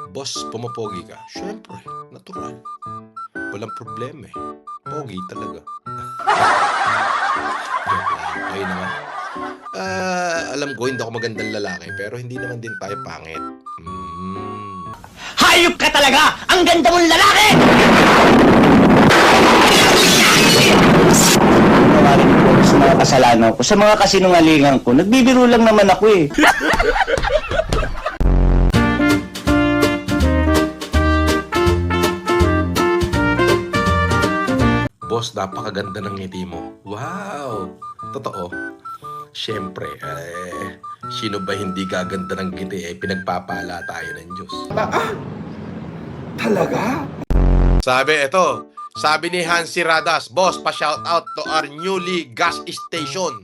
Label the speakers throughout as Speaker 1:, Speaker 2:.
Speaker 1: Boss, pumapogi ka? Siyempre, natural. Walang problema eh. Pogi talaga. Joke lang. Kayo naman. Alam ko hindi ako magandang lalaki pero hindi naman din tayo pangit.
Speaker 2: Hayop ka talaga! Ang ganda mong lalaki! Mawarin ko sa mga kasalanan ko, sa mga kasinungalingan ko. Nagbibiro lang naman ako eh.
Speaker 1: Boss, napakaganda ng ngiti mo. Wow! Totoo. Siyempre, sino ba hindi gaganda ng ngiti pinagpapala tayo ng Diyos.
Speaker 3: Talaga?
Speaker 1: Sabi ni Hansi Radas, boss, pa-shout out to our newly gas station.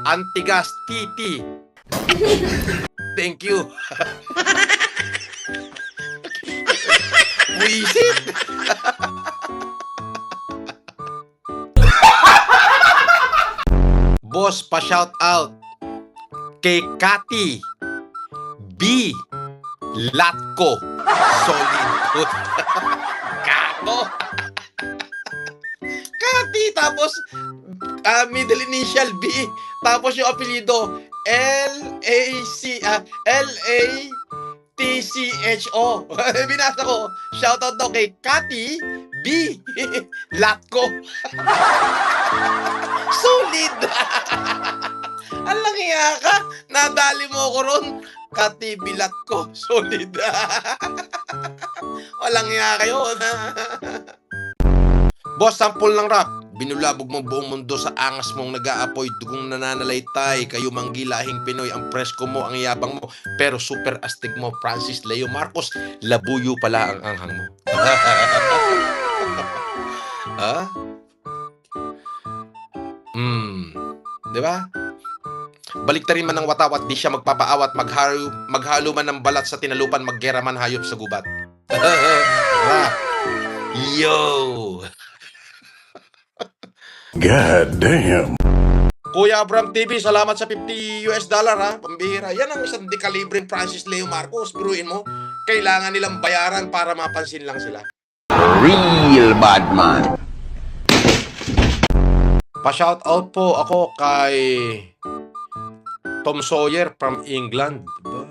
Speaker 1: Antigas TT. Thank you. Buisit. Boss, pa-shout out kay Cathy B. Latko. Solid food. Kato. Cathy, tapos middle initial B, tapos yung apelyido L-A-T-C-H-O. Binasa ko. Shoutout daw kay Cathy B. Latko. Solid. Alang iya ka. Nadali mo ko ron. Cathy B. Latko. Solid. Walang iya kayo. Boss, sample ng rap. Binulabog mo buong mundo sa angas mong nag-aapoy, dugong nananalaytay. Kayo manggilahing Pinoy, ang presko mo, ang yabang mo, pero super astig mo, Francis Leo Marcos, labuyo pala ang anghang mo. Ha? Di ba? Baliktarin man ng watawat, di siya magpapaawat, maghalo man ng balat sa tinalupan, maggera man hayop sa gubat. Rap. Yo!
Speaker 3: God damn.
Speaker 1: Kuya Abram TV, salamat sa $50 ha. Pambihira. Yan ang isang dekalibreng Francis Leo Marcos. Biruin mo, kailangan nilang bayaran para mapansin lang sila.
Speaker 2: Real bad man.
Speaker 1: Pa-shout out po ako kay Tom Sawyer from England. Diba?